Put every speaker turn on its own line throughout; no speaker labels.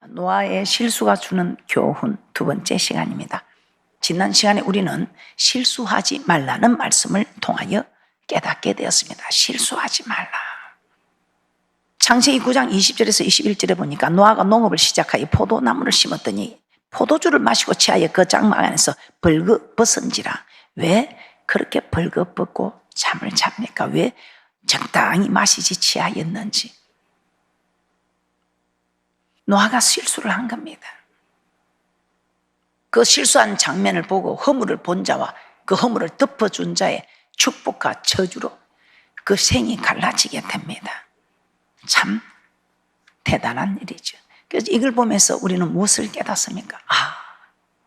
노아의 실수가 주는 교훈 두 번째 시간입니다. 지난 시간에 우리는 실수하지 말라는 말씀을 통하여 깨닫게 되었습니다. 실수하지 말라. 창세기 9장 20절에서 21절에 보니까 노아가 농업을 시작하여 포도나무를 심었더니 포도주를 마시고 취하여 그 장막 안에서 벌거벗은지라. 왜 그렇게 벌거벗고 잠을 잡니까? 왜 적당히 마시지 취하였는지. 노아가 실수를 한 겁니다. 그 실수한 장면을 보고 허물을 본 자와 그 허물을 덮어준 자의 축복과 저주로 그 생이 갈라지게 됩니다. 참 대단한 일이죠. 그래서 이걸 보면서 우리는 무엇을 깨닫습니까?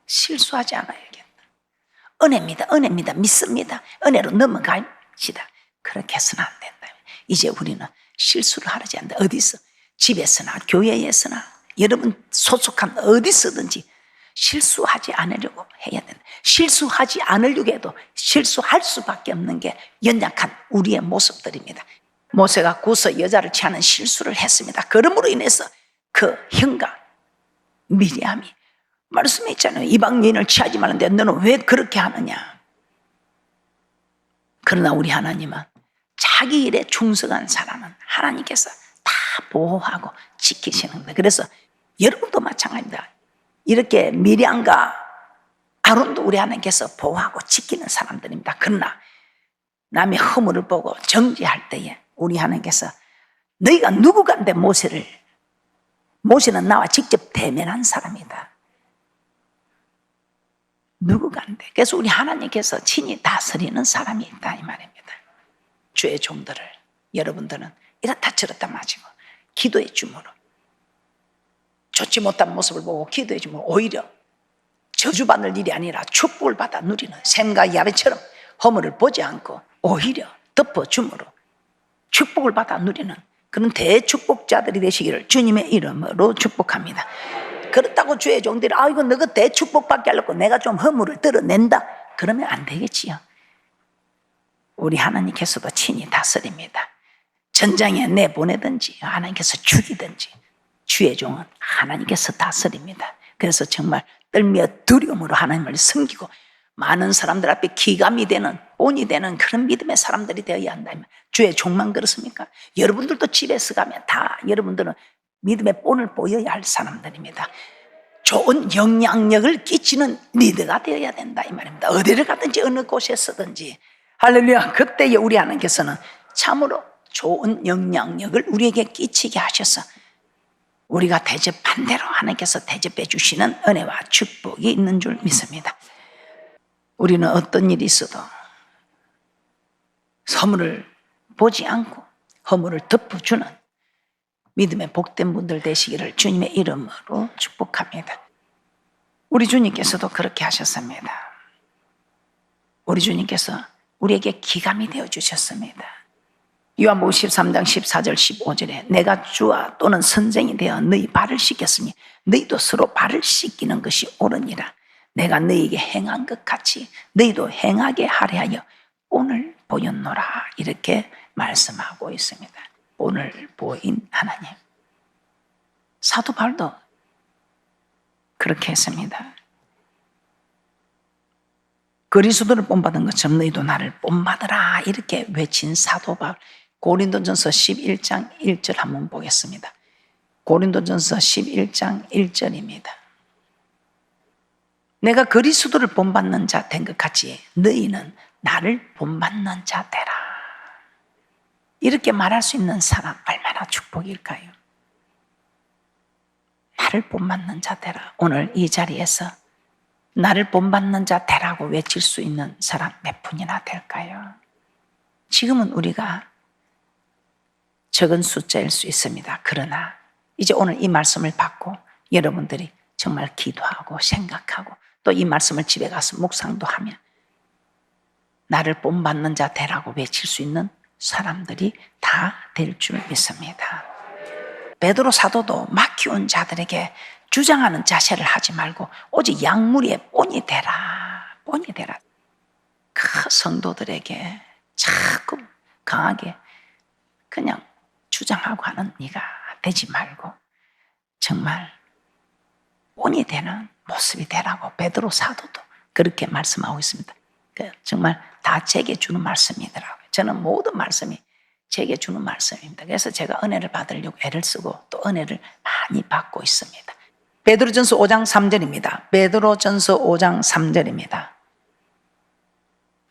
실수하지 않아야겠다. 은혜입니다. 은혜입니다. 믿습니다. 은혜로 넘어갑시다. 그렇게 해서는 안 된다. 이제 우리는 실수를 하지 않는다. 어디서? 집에서나 교회에서나 여러분 소속한 어디서든지 실수하지 않으려고 해야 된다. 실수하지 않으려고 해도 실수할 수밖에 없는 게 연약한 우리의 모습들입니다. 모세가 구서 여자를 취하는 실수를 했습니다. 그러므로 인해서 그 형과 미리암이 말씀에 있잖아요. 이방 여인을 취하지 말는데 너는 왜 그렇게 하느냐. 그러나 우리 하나님은 자기 일에 충성한 사람은 하나님께서 다 보호하고 지키시는 거예요. 그래서 여러분도 마찬가지입니다. 이렇게 미리암과 아론도 우리 하나님께서 보호하고 지키는 사람들입니다. 그러나 남의 허물을 보고 정죄할 때에 우리 하나님께서 너희가 누구간데 모세는 나와 직접 대면한 사람이다. 누구간데. 그래서 우리 하나님께서 친히 다스리는 사람이 있다 이 말입니다. 주의 종들을 여러분들은 이렇다 저렇다 마시고 기도해 주므로 좋지 못한 모습을 보고 기도해 주므로 오히려 저주받을 일이 아니라 축복을 받아 누리는 샘과 야베처럼 허물을 보지 않고 오히려 덮어주므로 축복을 받아 누리는 그런 대축복자들이 되시기를 주님의 이름으로 축복합니다. 그렇다고 주의 종들이 이거 너가 대축복받게 하려고 내가 좀 허물을 드러낸다 그러면 안 되겠지요. 우리 하나님께서도 친히 다스립니다. 전장에 내보내든지 하나님께서 죽이든지 주의 종은 하나님께서 다스립니다. 그래서 정말 떨며 두려움으로 하나님을 섬기고 많은 사람들 앞에 기감이 되는 본이 되는 그런 믿음의 사람들이 되어야 한다. 주의 종만 그렇습니까? 여러분들도 집에서 가면 다 여러분들은 믿음의 본을 보여야 할 사람들입니다. 좋은 영향력을 끼치는 리더가 되어야 된다 이 말입니다. 어디를 가든지 어느 곳에서든지 할렐루야. 그때에 우리 하나님께서는 참으로 좋은 영향력을 우리에게 끼치게 하셔서 우리가 대접한 대로 하나님께서 대접해 주시는 은혜와 축복이 있는 줄 믿습니다. 우리는 어떤 일이 있어도 허물을 보지 않고 허물을 덮어주는 믿음의 복된 분들 되시기를 주님의 이름으로 축복합니다. 우리 주님께서도 그렇게 하셨습니다. 우리 주님께서 우리에게 기감이 되어주셨습니다. 요한복음 13장 14절 15절에 내가 주와 또는 선생이 되어 너희 발을 씻겼으니 너희도 서로 발을 씻기는 것이 옳으니라. 내가 너희에게 행한 것 같이 너희도 행하게 하려 하여 오늘 보였노라. 이렇게 말씀하고 있습니다. 오늘 보인 하나님. 사도 바울도 그렇게 했습니다. 그리스도를 본받은 것처럼 너희도 나를 본받으라. 이렇게 외친 사도 바울. 고린도전서 11장 1절 한번 보겠습니다. 고린도전서 11장 1절입니다. 내가 그리스도를 본받는 자 된 것 같이 너희는 나를 본받는 자 되라. 이렇게 말할 수 있는 사람 얼마나 축복일까요? 나를 본받는 자 되라. 오늘 이 자리에서 나를 본받는 자 되라고 외칠 수 있는 사람 몇 분이나 될까요? 지금은 우리가 적은 숫자일 수 있습니다. 그러나 이제 오늘 이 말씀을 받고 여러분들이 정말 기도하고 생각하고 또 이 말씀을 집에 가서 묵상도 하면 나를 본받는 자 되라고 외칠 수 있는 사람들이 다 될 줄 믿습니다. 베드로 사도도 맡겨온 자들에게 주장하는 자세를 하지 말고 오직 양무리의 본이 되라. 본이 되라. 그 성도들에게 자꾸 강하게 그냥 주장하고 하는 네가 되지 말고 정말 본이 되는 모습이 되라고 베드로 사도도 그렇게 말씀하고 있습니다. 정말 다 제게 주는 말씀이더라고요. 저는 모든 말씀이 제게 주는 말씀입니다. 그래서 제가 은혜를 받으려고 애를 쓰고 또 은혜를 많이 받고 있습니다. 베드로전서 5장 3절입니다. 베드로전서 5장 3절입니다.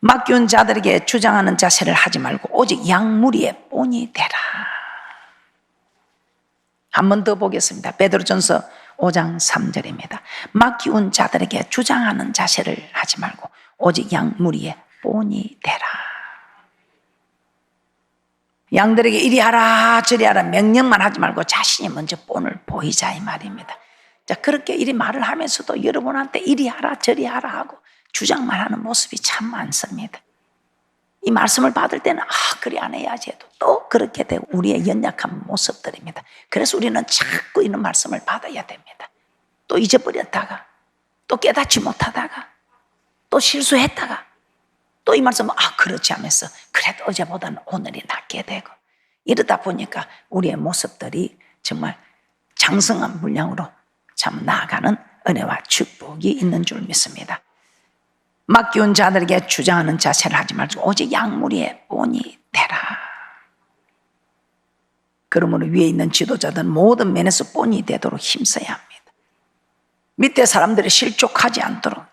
맡겨온 자들에게 주장하는 자세를 하지 말고 오직 양무리의 본이 되라. 한 번 더 보겠습니다. 베드로전서 5장 3절입니다. 맡겨온 자들에게 주장하는 자세를 하지 말고 오직 양무리의 본이 되라. 양들에게 이리 하라 저리 하라 명령만 하지 말고 자신이 먼저 본을 보이자 이 말입니다. 자, 그렇게 이리 말을 하면서도 여러분한테 이리 하라 저리 하라 하고 주장만 하는 모습이 참 많습니다. 이 말씀을 받을 때는 그래 안 해야지 해도 또 그렇게 되고 우리의 연약한 모습들입니다. 그래서 우리는 자꾸 이런 말씀을 받아야 됩니다. 또 잊어버렸다가 또 깨닫지 못하다가 또 실수했다가 또 이 말씀은 그렇지 하면서 그래도 어제보다는 오늘이 낫게 되고 이러다 보니까 우리의 모습들이 정말 장성한 분량으로 참 나아가는 은혜와 축복이 있는 줄 믿습니다. 맡겨온 자들에게 주장하는 자세를 하지 말고 오직 양무리의 본이 되라. 그러므로 위에 있는 지도자들은 모든 면에서 본이 되도록 힘써야 합니다. 밑에 사람들이 실족하지 않도록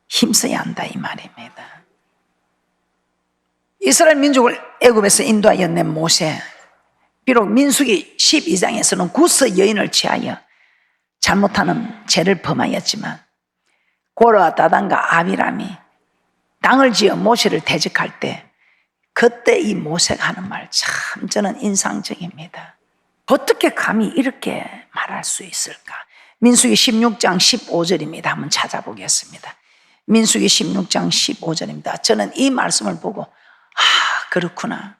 힘써야 한다 이 말입니다. 이스라엘 민족을 애굽에서 인도하여 낸 모세, 비록 민수기 12장에서는 구스 여인을 취하여 잘못하는 죄를 범하였지만 고라와 다단과 아비람이 땅을 지어 모세를 대적할 때 그때 이 모세가 하는 말 참 저는 인상적입니다. 어떻게 감히 이렇게 말할 수 있을까? 민수기 16장 15절입니다. 한번 찾아보겠습니다. 민수기 16장 15절입니다. 저는 이 말씀을 보고 그렇구나.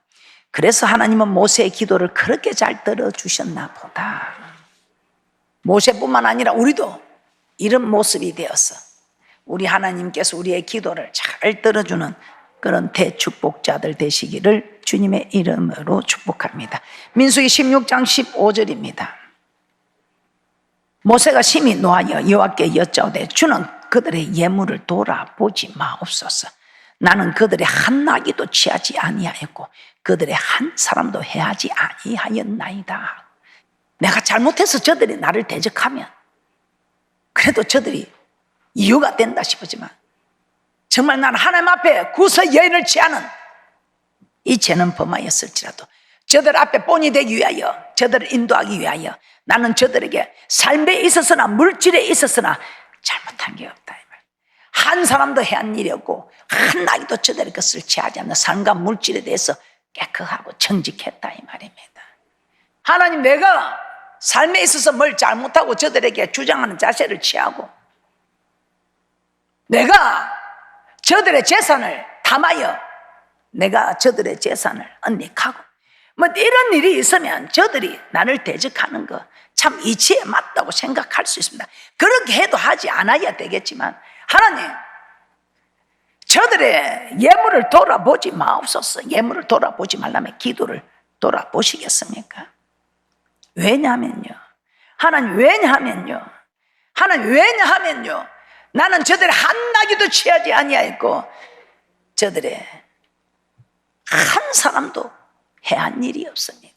그래서 하나님은 모세의 기도를 그렇게 잘 들어주셨나 보다. 모세뿐만 아니라 우리도 이런 모습이 되어서 우리 하나님께서 우리의 기도를 잘 들어주는 그런 대축복자들 되시기를 주님의 이름으로 축복합니다. 민수기 16장 15절입니다. 모세가 심히 노하여 여호와께 여짜오되 주는 그들의 예물을 돌아보지 마옵소서. 나는 그들의 한 나귀도 취하지 아니하였고 그들의 한 사람도 해하지 아니하였나이다. 내가 잘못해서 저들이 나를 대적하면 그래도 저들이 이유가 된다 싶었지만 정말 나는 하나님 앞에 구서 여인을 취하는 이 죄는 범하였을지라도 저들 앞에 본이 되기 위하여 저들을 인도하기 위하여 나는 저들에게 삶에 있어서나 물질에 있어서나 잘못한 게 없다. 한 사람도 해한 일이 없고 한 나귀도 저들의 것을 취하지 않는 삶과 물질에 대해서 깨끗하고 정직했다 이 말입니다. 하나님 내가 삶에 있어서 뭘 잘못하고 저들에게 주장하는 자세를 취하고 내가 저들의 재산을 탐하여 내가 저들의 재산을 은닉하고 뭐 이런 일이 있으면 저들이 나를 대적하는 거 참 이치에 맞다고 생각할 수 있습니다. 그렇게 해도 하지 않아야 되겠지만 하나님 저들의 예물을 돌아보지 마옵소서. 예물을 돌아보지 말라면 기도를 돌아보시겠습니까? 왜냐하면요 하나님 왜냐하면요 나는 저들의 한 나귀도 취하지 아니하였고 저들의 한 사람도 해한 일이 없습니다.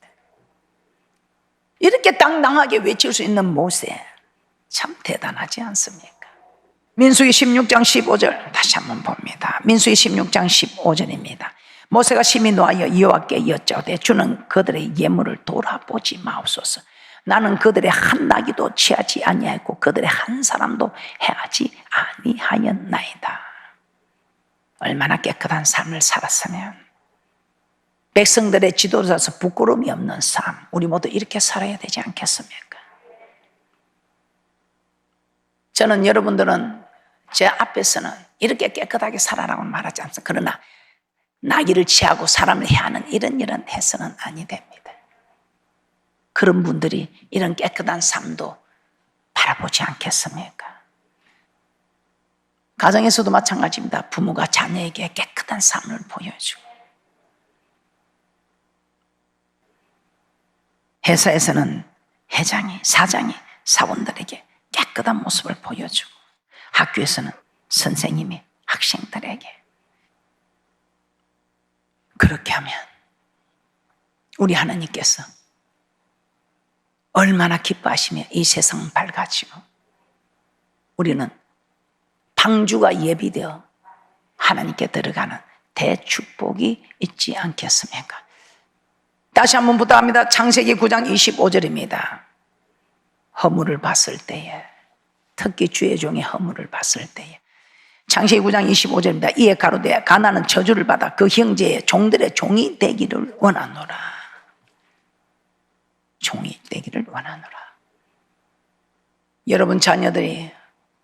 이렇게 당당하게 외칠 수 있는 모세 참 대단하지 않습니까? 민수기 16장 15절 다시 한번 봅니다. 민수기 16장 15절입니다. 모세가 심히 노하여 여호와께 여짜오되 주는 그들의 예물을 돌아보지 마옵소서. 나는 그들의 한 나귀도 취하지 아니하였고 그들의 한 사람도 해하지 아니하였나이다. 얼마나 깨끗한 삶을 살았으면 백성들의 지도자로서 부끄러움이 없는 삶 우리 모두 이렇게 살아야 되지 않겠습니까? 저는 여러분들은 제 앞에서는 이렇게 깨끗하게 살아라고 말하지 않습니다. 그러나 나귀를 취하고 사람을 해하는 이런 일은 해서는 아니 됩니다. 그런 분들이 이런 깨끗한 삶도 바라보지 않겠습니까? 가정에서도 마찬가지입니다. 부모가 자녀에게 깨끗한 삶을 보여주고, 회사에서는 회장이, 사장이 사원들에게 깨끗한 모습을 보여주고, 학교에서는 선생님이 학생들에게. 그렇게 하면 우리 하나님께서 얼마나 기뻐하시며 이 세상은 밝아지고 우리는 방주가 예비되어 하나님께 들어가는 대축복이 있지 않겠습니까? 다시 한번 부탁합니다. 창세기 9장 25절입니다. 허물을 봤을 때에, 특히 주의 종의 허물을 봤을 때에, 창세기 9장 25절입니다. 이에 가로되 가나는 저주를 받아 그 형제의 종들의 종이 되기를 원하노라. 종이 되기를 원하노라. 여러분 자녀들이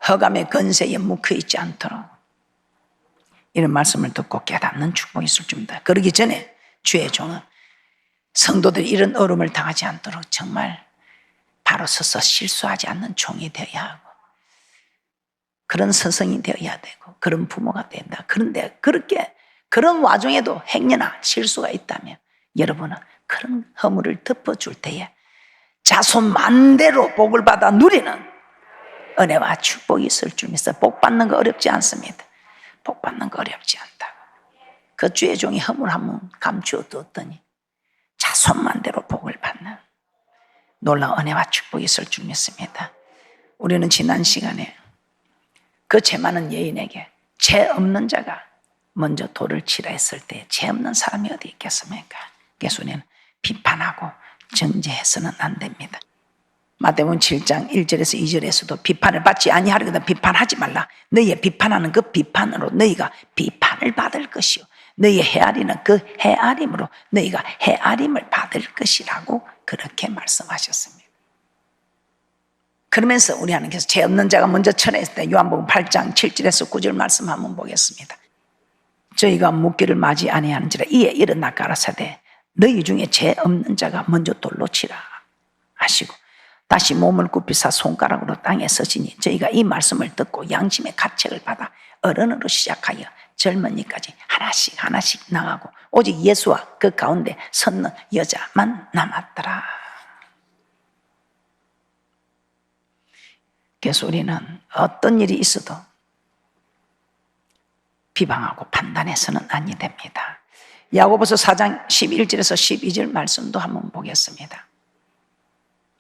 허감의 건세에 묵혀 있지 않도록 이런 말씀을 듣고 깨닫는 축복이 있을 줄입니다. 그러기 전에 주의 종은 성도들이 이런 어려움을 당하지 않도록 정말 바로 서서 실수하지 않는 종이 되어야 하고, 그런 스승이 되어야 되고, 그런 부모가 된다. 그런데 그런 와중에도 행여나 실수가 있다면 여러분은 그런 허물을 덮어줄 때에 자손 만대로 복을 받아 누리는 은혜와 축복이 있을 줄 믿어. 복 받는 거 어렵지 않습니다. 복 받는 거 어렵지 않다고. 그 주의 종이 허물 한번 감추어 두었더니 자손만대로 복을 받는 놀라운 은혜와 축복이 있을 줄 믿습니다. 우리는 지난 시간에 그 죄 많은 여인에게 죄 없는 자가 먼저 돌을 치라 했을 때 죄 없는 사람이 어디 있겠습니까? 그래서 우리는 비판하고 정죄해서는 안 됩니다. 마태복음 7장 1절에서 2절에서도 비판을 받지 아니하려거든 비판하지 말라. 너희의 비판하는 그 비판으로 너희가 비판을 받을 것이요 너희의 헤아리는 그 헤아림으로 너희가 헤아림을 받을 것이라고 그렇게 말씀하셨습니다. 그러면서 우리 하나님께서 죄 없는 자가 먼저 쳐냈을 때 요한복음 8장 7절에서 9절 말씀 한번 보겠습니다. 저희가 묻기를 맞이 아니하는지라 이에 일어나 가라사대 너희 중에 죄 없는 자가 먼저 돌로 치라 하시고 다시 몸을 굽히사 손가락으로 땅에 서시니 저희가 이 말씀을 듣고 양심의 가책을 받아 어른으로 시작하여 젊은이까지 하나씩 나가고 오직 예수와 그 가운데 섰는 여자만 남았더라. 그래서 우리는 어떤 일이 있어도 비방하고 판단해서는 아니 됩니다. 야고보서 4장 11절에서 12절 말씀도 한번 보겠습니다.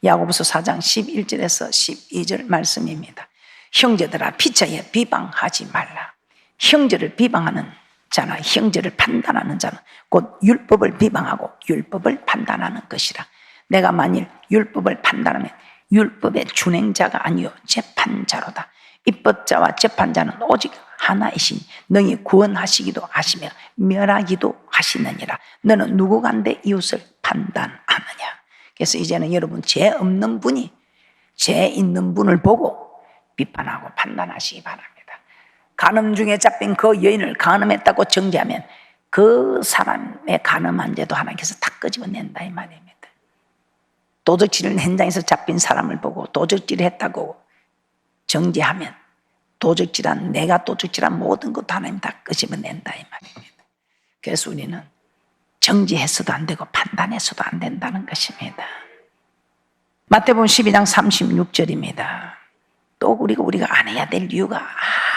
야고보서 4장 11절에서 12절 말씀입니다. 형제들아 피차에 비방하지 말라. 형제를 비방하는 자나 형제를 판단하는 자는 곧 율법을 비방하고 율법을 판단하는 것이라. 내가 만일 율법을 판단하면 율법의 준행자가 아니요 재판자로다. 입법자와 재판자는 오직 하나이시니 너희 구원하시기도 하시며 멸하기도 하시느니라. 너는 누구간데 이웃을 판단하느냐. 그래서 이제는 여러분 죄 없는 분이 죄 있는 분을 보고 비판하고 판단하시기 바랍니다. 간음 중에 잡힌 그 여인을 간음했다고 정죄하면 그 사람의 간음한 죄도 하나님께서 다 끄집어낸다 이 말입니다. 도적질 현장에서 잡힌 사람을 보고 도적질을 했다고 정죄하면 도적질한 내가 도적질한 모든 것도 하나님 다 끄집어낸다 이 말입니다. 그래서 우리는 정죄해서도 안 되고 판단해서도 안 된다는 것입니다. 마태복음 12장 36절입니다. 또 우리가 안 해야 될 이유가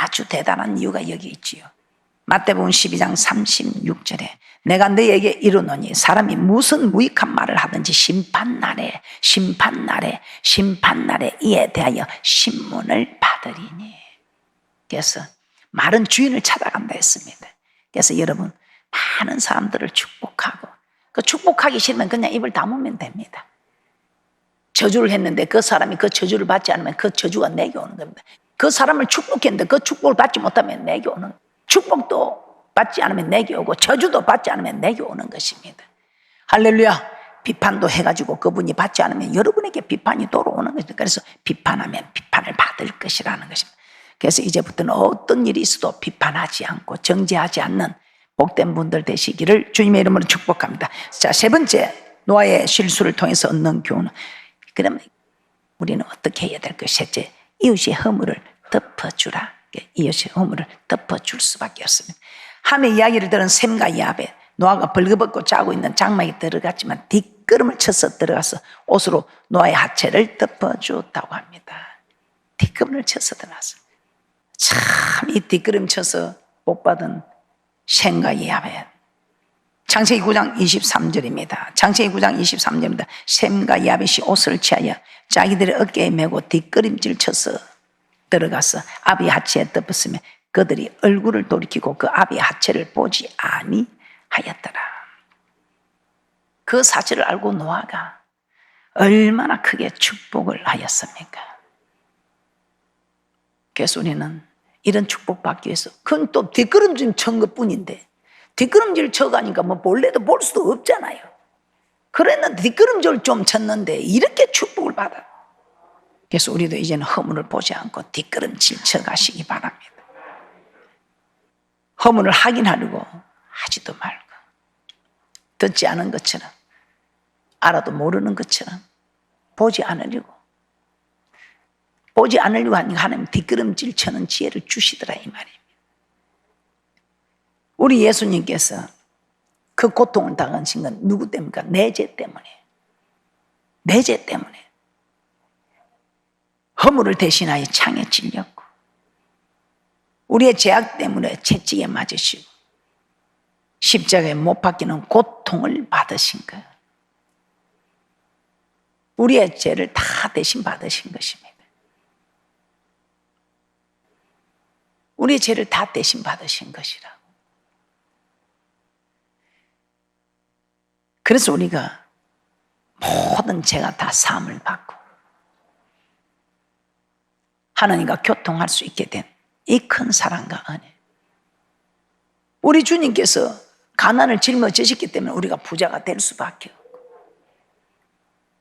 아주 대단한 이유가 여기 있지요. 마태복음 12장 36절에 내가 너희에게 이르노니 사람이 무슨 무익한 말을 하든지 심판날에 이에 대하여 신문을 받으리니. 그래서 말은 주인을 찾아간다 했습니다. 그래서 여러분 많은 사람들을 축복하고 그 축복하기 싫으면 그냥 입을 다물면 됩니다. 저주를 했는데 그 사람이 그 저주를 받지 않으면 그 저주가 내게 오는 겁니다. 그 사람을 축복했는데 그 축복을 받지 못하면 내게 오는, 축복도 받지 않으면 내게 오고 저주도 받지 않으면 내게 오는 것입니다. 할렐루야. 비판도 해가지고 그분이 받지 않으면 여러분에게 비판이 돌아오는 것입니다. 그래서 비판하면 비판을 받을 것이라는 것입니다. 그래서 이제부터는 어떤 일이 있어도 비판하지 않고 정죄하지 않는 복된 분들 되시기를 주님의 이름으로 축복합니다. 자, 세 번째 노아의 실수를 통해서 얻는 교훈은, 그러면 우리는 어떻게 해야 될 것이지? 이웃의 허물을 덮어주라. 이웃의 허물을 덮어줄 수밖에 없습니다. 함의 이야기를 들은 셈과 야벳, 노아가 벌거벗고 자고 있는 장막에 들어갔지만 뒷걸음을 쳐서 들어가서 옷으로 노아의 하체를 덮어주었다고 합니다. 뒷걸음을 쳐서 들어갔어. 참 이 뒷걸음 쳐서 복받은 셈과 야벳. 창세기 9장 23절입니다. 창세기 9장 23절입니다. 셈과 야벳이 옷을 취하여 자기들의 어깨에 메고 뒷걸음질 쳐서 들어가서 아비의 하체에 덮었으며 그들이 얼굴을 돌이키고 그 아비의 하체를 보지 아니하였더라. 그 사실을 알고 노아가 얼마나 크게 축복을 하였습니까? 그래서 우리는 이런 축복받기 위해서 그건 또 뒷걸음질 친 것뿐인데 뒷걸음질 쳐가니까 뭐 볼래도 볼 수도 없잖아요. 그랬는데 뒷걸음질 좀 쳤는데 이렇게 축복을 받아. 그래서 우리도 이제는 허물을 보지 않고 뒷걸음질 쳐가시기 바랍니다. 허물을 확인하려고 하지도 말고 듣지 않은 것처럼 알아도 모르는 것처럼 보지 않으려고 하니까 하나님 뒷걸음질 쳐는 지혜를 주시더라 이 말입니다. 우리 예수님께서 그 고통을 당하신 건 누구 때문입니까? 내 죄 때문에. 내 죄 때문에. 허물을 대신하여 창에 찔렸고 우리의 죄악 때문에 채찍에 맞으시고 십자가에 못 박히는 고통을 받으신 거예요. 우리의 죄를 다 대신 받으신 것입니다. 우리의 죄를 다 대신 받으신 것이라고. 그래서 우리가 모든 죄가 다 사함을 받고 하나님과 교통할 수 있게 된 이 큰 사랑과 은혜. 우리 주님께서 가난을 짊어지셨기 때문에 우리가 부자가 될 수밖에 없고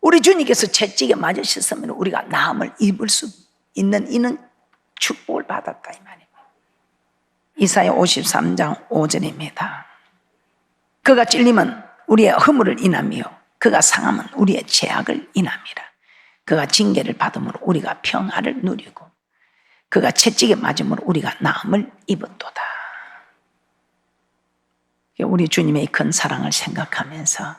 우리 주님께서 채찍에 맞으셨으면 우리가 나음을 입을 수 있는 이는 축복을 받았다 이 말입니다. 이사야 53장 5절입니다. 그가 찔림은 우리의 허물을 인하며 그가 상함은 우리의 죄악을 인함이라. 그가 징계를 받음으로 우리가 평화를 누리고 그가 채찍에 맞음으로 우리가 나음을 입었도다. 우리 주님의 큰 사랑을 생각하면서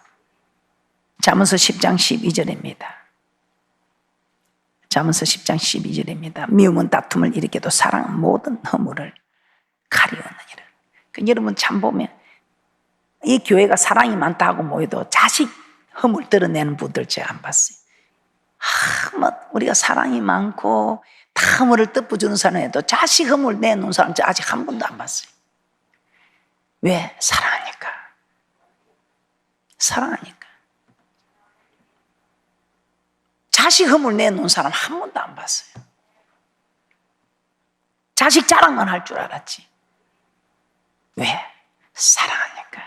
잠언서 10장 12절입니다. 잠언서 10장 12절입니다. 미움은 다툼을 일으켜도 사랑은 모든 허물을 가리우느니라. 여러분 참 보면 이 교회가 사랑이 많다고 모여도 자식 허물 드러내는 분들 제가 안 봤어요. 우리가 사랑이 많고 다 허물을 덮어주는 사람에도 자식 허물 내놓은 사람 아직 한 번도 안 봤어요. 왜? 사랑하니까. 사랑하니까. 자식 허물 내놓은 사람 한 번도 안 봤어요. 자식 자랑만 할 줄 알았지. 왜? 사랑하니까.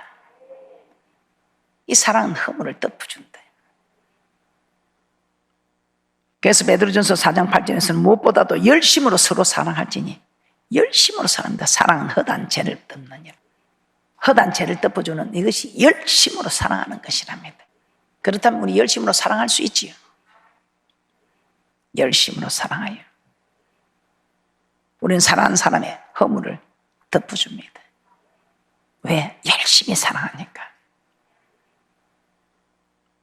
이 사랑은 허물을 덮어준다. 그래서 베드로전서 4장 8절에서는 무엇보다도 열심으로 서로 사랑할지니 열심으로 사랑합니다. 사랑은 허다한 죄를 덮느니라. 허다한 죄를 덮어주는 이것이 열심으로 사랑하는 것이랍니다. 그렇다면 우리 열심으로 사랑할 수 있지요. 열심으로 사랑하여 우리는 사랑하는 사람의 허물을 덮어줍니다. 왜? 열심히 사랑하니까.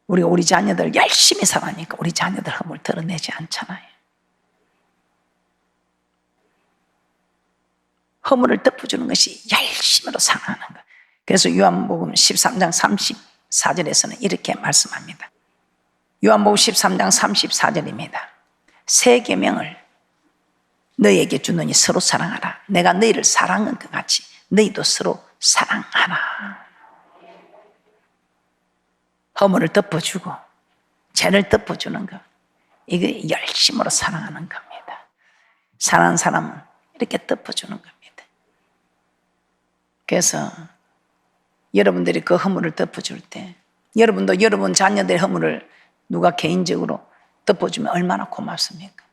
우리가 우리 자녀들 열심히 사랑하니까 우리 자녀들 허물 드러내지 않잖아요. 허물을 덮어주는 것이 열심으로 사랑하는 것. 그래서 요한복음 13장 34절에서는 이렇게 말씀합니다. 요한복음 13장 34절입니다. 새 계명을 너희에게 주노니 서로 사랑하라. 내가 너희를 사랑한 것 같이 너희도 서로 사랑하라. 허물을 덮어주고 죄를 덮어주는 것, 이게 열심으로 사랑하는 겁니다. 사랑하는 사람은 이렇게 덮어주는 겁니다. 그래서 여러분들이 그 허물을 덮어줄 때 여러분도 여러분 자녀들의 허물을 누가 개인적으로 덮어주면 얼마나 고맙습니까?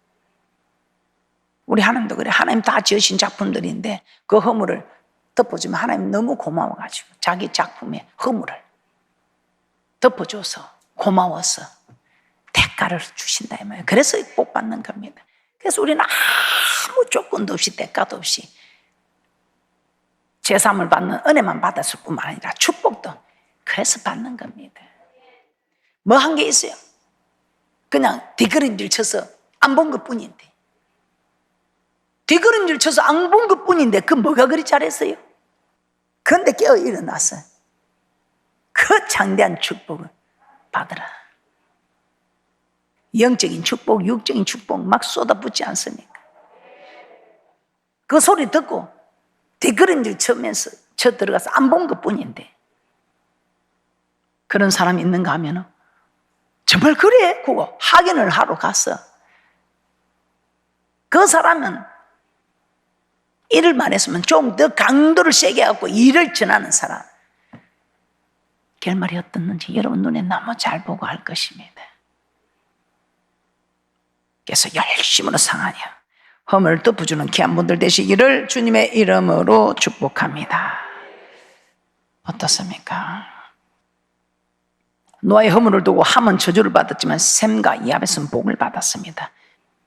우리 하나님도 그래. 하나님 다 지으신 작품들인데 그 허물을 덮어주면 하나님 너무 고마워가지고 자기 작품의 허물을 덮어줘서 고마워서 대가를 주신다 이 말이에요. 그래서 복 받는 겁니다. 그래서 우리는 아무 조건도 없이 대가도 없이 제삼을 받는 은혜만 받았을 뿐만 아니라 축복도 그래서 받는 겁니다. 뭐 한 게 있어요? 그냥 뒷걸음질 쳐서 안 본 것 뿐인데, 뒷걸음질 쳐서 안 본 것 뿐인데 그 뭐가 그리 잘했어요? 그런데 깨어 일어나서 그 장대한 축복을 받으라. 영적인 축복, 육적인 축복 막 쏟아붓지 않습니까? 그 소리 듣고 뒷걸음질 쳐면서 쳐 들어가서 안 본 것 뿐인데, 그런 사람이 있는가 하면 정말 그래? 그거 확인을 하러 갔어. 그 사람은 일을 말했으면 좀 더 강도를 세게 하고 일을 전하는 사람, 결말이 어떻는지 여러분 눈에 너무 잘 보고 할 것입니다. 그래서 열심으로 상하여 허물을 덮어주는 귀한 분들 되시기를 주님의 이름으로 축복합니다. 어떻습니까? 노아의 허물을 두고 함은 저주를 받았지만 셈과 야벳은 복을 받았습니다.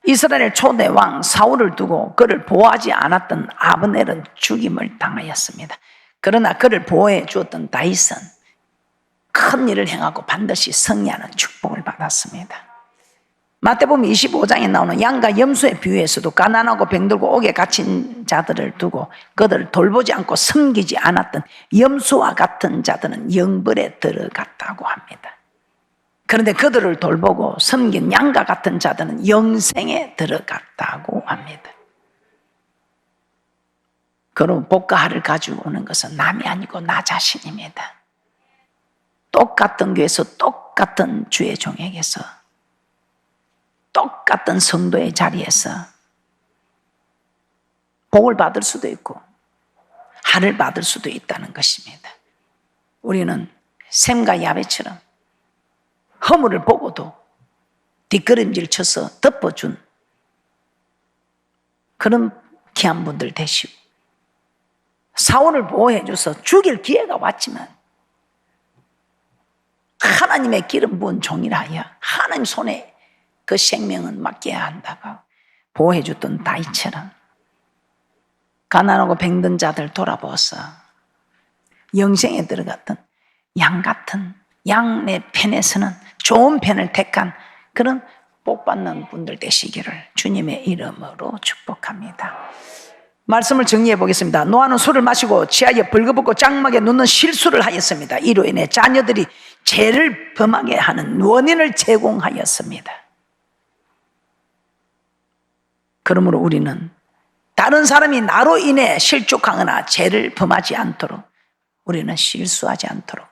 이스라엘 초대 왕 사울을 두고 그를 보호하지 않았던 아브넬은 죽임을 당하였습니다. 그러나 그를 보호해 주었던 다윗은 큰 일을 행하고 반드시 승리하는 축복을 받았습니다. 마태복음 25장에 나오는 양과 염소의 비유에서도 가난하고 병들고 옥에 갇힌 자들을 두고 그들을 돌보지 않고 섬기지 않았던 염소와 같은 자들은 영벌에 들어갔다고 합니다. 그런데 그들을 돌보고 섬긴 양과 같은 자들은 영생에 들어갔다고 합니다. 그럼 복과 har을 가지고 오는 것은 남이 아니고 나 자신입니다. 똑같은 교회에서 똑같은 주의 종에게서 똑같은 성도의 자리에서 복을 받을 수도 있고 har을 받을 수도 있다는 것입니다. 우리는 셈과 야벳처럼 허물을 보고도 뒷걸음질 쳐서 덮어준 그런 귀한 분들 되시고, 사울을 보호해줘서 죽일 기회가 왔지만 하나님의 기름 부은 종이라 하여 하나님 손에 그 생명은 맡겨야 한다고 보호해줬던 다윗처럼 가난하고 병든 자들 돌아보아서 영생에 들어갔던 양 같은 양의 편에서는 좋은 편을 택한 그런 복받는 분들 되시기를 주님의 이름으로 축복합니다. 말씀을 정리해 보겠습니다. 노아는 술을 마시고 취하여 벌거벗고 장막에 눕는 실수를 하였습니다. 이로 인해 자녀들이 죄를 범하게 하는 원인을 제공하였습니다. 그러므로 우리는 다른 사람이 나로 인해 실족하거나 죄를 범하지 않도록 우리는 실수하지 않도록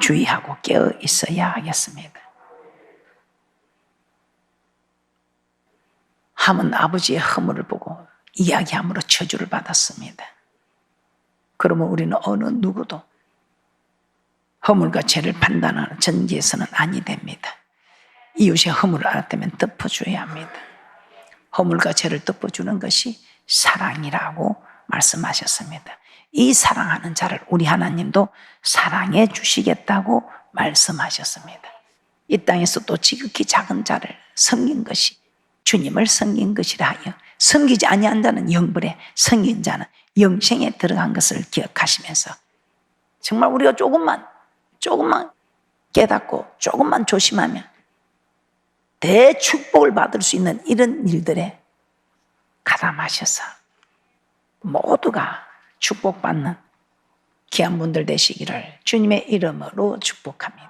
주의하고 깨어 있어야 하겠습니다. 함은 아버지의 허물을 보고 이야기함으로 저주를 받았습니다. 그러면 우리는 어느 누구도 허물과 죄를 판단하는 전기에서는 아니 됩니다. 이웃의 허물을 알았다면 덮어줘야 합니다. 허물과 죄를 덮어주는 것이 사랑이라고 말씀하셨습니다. 이 사랑하는 자를 우리 하나님도 사랑해 주시겠다고 말씀하셨습니다. 이 땅에서 또 지극히 작은 자를 섬긴 것이 주님을 섬긴 것이라 하여 섬기지 아니한 자는 영벌에, 섬긴 자는 영생에 들어간 것을 기억하시면서 정말 우리가 조금만 깨닫고 조금만 조심하면 대축복을 받을 수 있는 이런 일들에 가담하셔서 모두가 축복받는 귀한 분들 되시기를 주님의 이름으로 축복합니다.